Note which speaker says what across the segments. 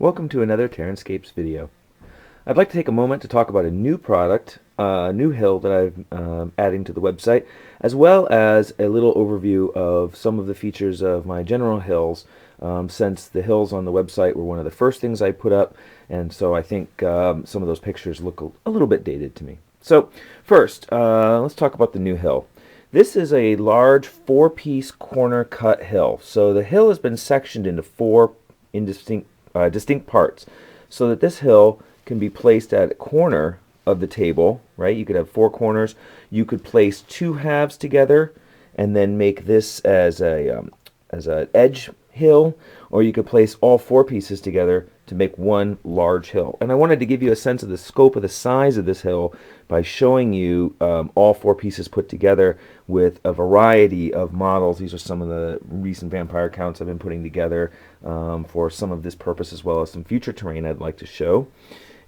Speaker 1: Welcome to another Terranscapes video. I'd like to take a moment to talk about a new product, a new hill that I'm adding to the website, as well as a little overview of some of the features of my general hills, since the hills on the website were one of the first things I put up, and so I think some of those pictures look a little bit dated to me. So first, let's talk about the new hill. This is a large four-piece corner cut hill. So the hill has been sectioned into four distinct parts, so that this hill can be placed at a corner of the table, right? You could have four corners. You could place two halves together and then make this as an edge hill, or you could place all four pieces together to make one large hill. And I wanted to give you a sense of the scope of the size of this hill by showing you all four pieces put together with a variety of models. These are some of the recent vampire counts I've been putting together for some of this purpose, as well as some future terrain I'd like to show.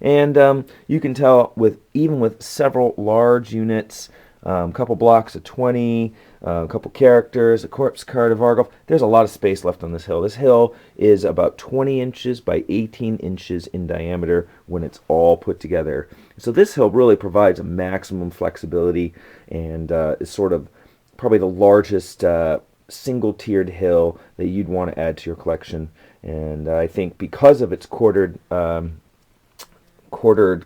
Speaker 1: And you can tell even with several large units, a couple blocks of 20, a couple characters, a corpse card of Argolf, there's a lot of space left on this hill. This hill is about 20 inches by 18 inches in diameter when it's all put together. So this hill really provides a maximum flexibility and is sort of probably the largest single-tiered hill that you'd want to add to your collection. And I think because of its quartered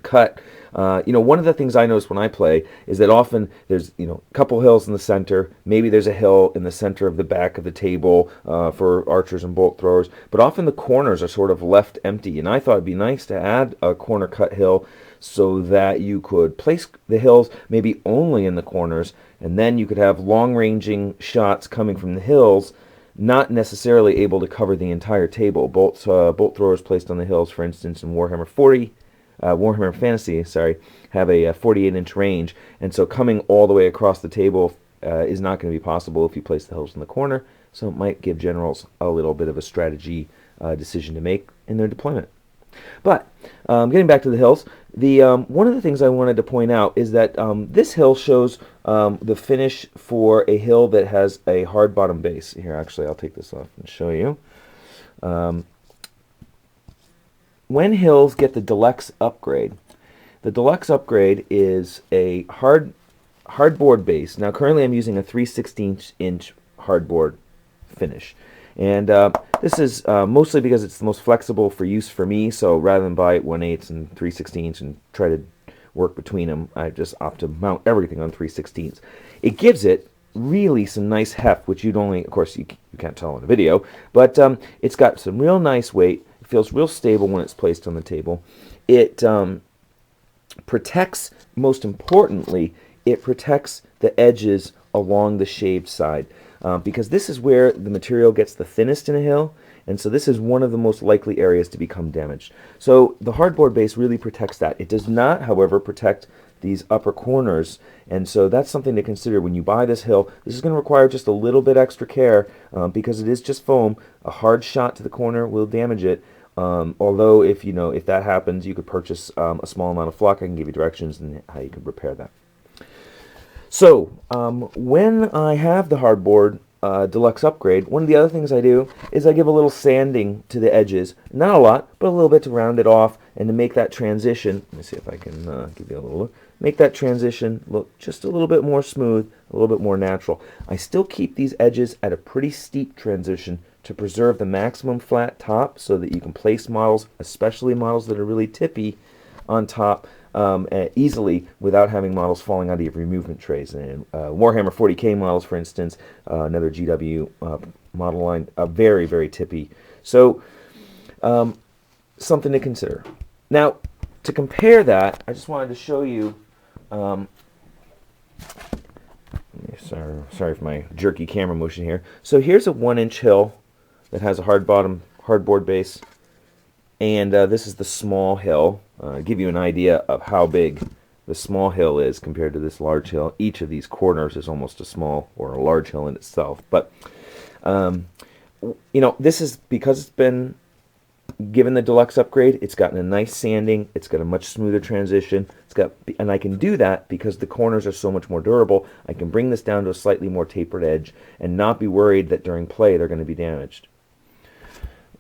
Speaker 1: cut, one of the things I notice when I play is that often there's a couple hills in the center, maybe there's a hill in the center of the back of the table for archers and bolt throwers, but often the corners are sort of left empty, and I thought it'd be nice to add a corner cut hill so that you could place the hills maybe only in the corners, and then you could have long-ranging shots coming from the hills, not necessarily able to cover the entire table. Bolt throwers placed on the hills, for instance, in Warhammer Fantasy, have a 48-inch range, and so coming all the way across the table is not going to be possible if you place the hills in the corner, so it might give generals a little bit of a strategy decision to make in their deployment. But getting back to the hills, one of the things I wanted to point out is that this hill shows the finish for a hill that has a hard bottom base. Here, actually, I'll take this off and show you. When hills get the deluxe upgrade is a hardboard base. Now currently I'm using a 3/16-inch hardboard finish, and this is mostly because it's the most flexible for use for me. So rather than buy 1/8 and 3/16 and try to work between them, I just opt to mount everything on 3/16. It gives it really some nice heft, which you'd only, of course, you can't tell in the video, but it's got some real nice weight. It feels real stable when it's placed on the table. It protects, most importantly, it protects the edges along the shaved side, because this is where the material gets the thinnest in a hill, and so this is one of the most likely areas to become damaged. So the hardboard base really protects that. It does not, however, protect these upper corners, and so that's something to consider when you buy this hill. This is going to require just a little bit extra care because it is just foam. A hard shot to the corner will damage it. Although if that happens, you could purchase a small amount of flock. I can give you directions on how you can repair that. So when I have the hardboard deluxe upgrade, one of the other things I do is I give a little sanding to the edges. Not a lot, but a little bit to round it off and to make that transition. Let me see if I can give you a little look. Make that transition look just a little bit more smooth, a little bit more natural. I still keep these edges at a pretty steep transition to preserve the maximum flat top so that you can place models, especially models that are really tippy, on top easily without having models falling out of your movement trays. And Warhammer 40K models, for instance, another GW model line, very, very tippy. So something to consider. Now, to compare that, I just wanted to show you, sorry for my jerky camera motion here. So here's a 1-inch hill that has a hardboard base, and this is the small hill. Give you an idea of how big the small hill is compared to this large hill. Each of these corners is almost a small or a large hill in itself. But this is because it's been given the deluxe upgrade. It's gotten a nice sanding. It's got a much smoother transition. And I can do that because the corners are so much more durable. I can bring this down to a slightly more tapered edge and not be worried that during play they're going to be damaged.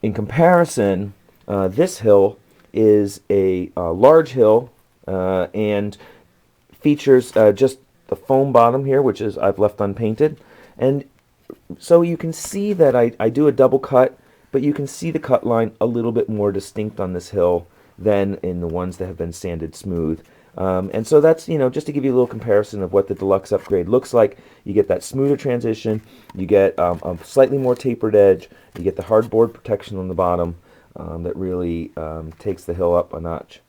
Speaker 1: In comparison, This hill is a large hill and features just the foam bottom here, which is I've left unpainted. And so you can see that I do a double cut, but you can see the cut line a little bit more distinct on this hill than in the ones that have been sanded smooth. And so that's, just to give you a little comparison of what the deluxe upgrade looks like. You get that smoother transition, you get a slightly more tapered edge, you get the hardboard protection on the bottom that really takes the hill up a notch.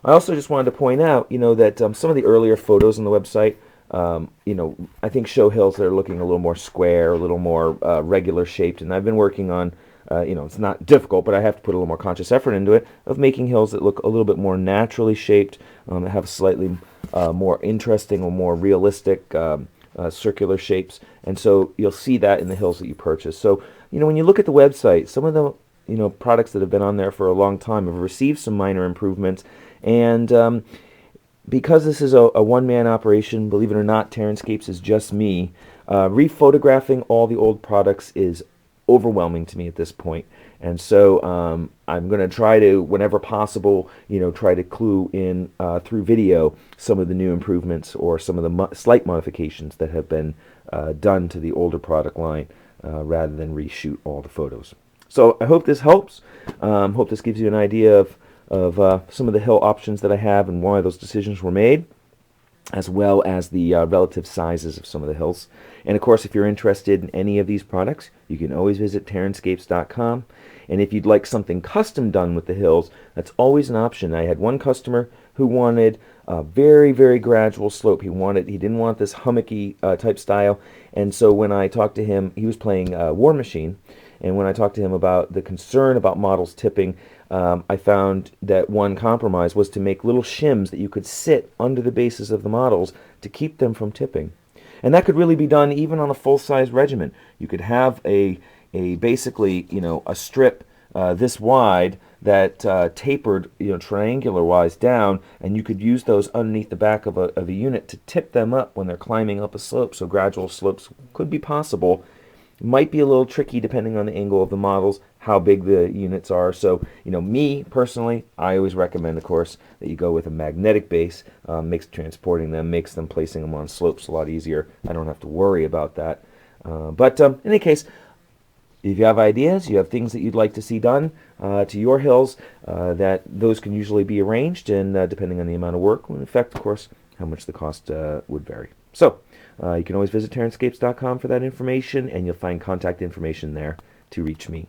Speaker 1: I also just wanted to point out, that some of the earlier photos on the website, I think show hills that are looking a little more square, a little more regular shaped, and I've been working on, it's not difficult, but I have to put a little more conscious effort into it, of making hills that look a little bit more naturally shaped, that have slightly more interesting or more realistic circular shapes, and so you'll see that in the hills that you purchase. So, when you look at the website, some of the products that have been on there for a long time have received some minor improvements, and because this is a one-man operation, believe it or not, Terranscapes is just me. Rephotographing all the old products is overwhelming to me at this point, and so I'm going to try to, whenever possible, try to clue in through video some of the new improvements or some of the slight modifications that have been done to the older product line, rather than reshoot all the photos. So I hope this helps. Hope this gives you an idea of some of the hill options that I have and why those decisions were made, as well as the relative sizes of some of the hills. And of course, if you're interested in any of these products, you can always visit Terranscapes.com. And if you'd like something custom done with the hills, that's always an option. I had one customer who wanted a very, very gradual slope. He didn't want this hummocky type style. And so when I talked to him, he was playing War Machine. And when I talked to him about the concern about models tipping, I found that one compromise was to make little shims that you could sit under the bases of the models to keep them from tipping. And that could really be done even on a full-size regiment. You could have a basically, a strip this wide that tapered, triangular-wise down, and you could use those underneath the back of a unit to tip them up when they're climbing up a slope. So gradual slopes could be possible. Might be a little tricky depending on the angle of the models, how big the units are. So, me personally, I always recommend, of course, that you go with a magnetic base. Makes transporting them, makes them placing them on slopes a lot easier. I don't have to worry about that. But in any case, if you have ideas, you have things that you'd like to see done to your hills, that those can usually be arranged, and depending on the amount of work, will affect, of course, how much the cost would vary. So, you can always visit Terranscapes.com for that information, and you'll find contact information there to reach me.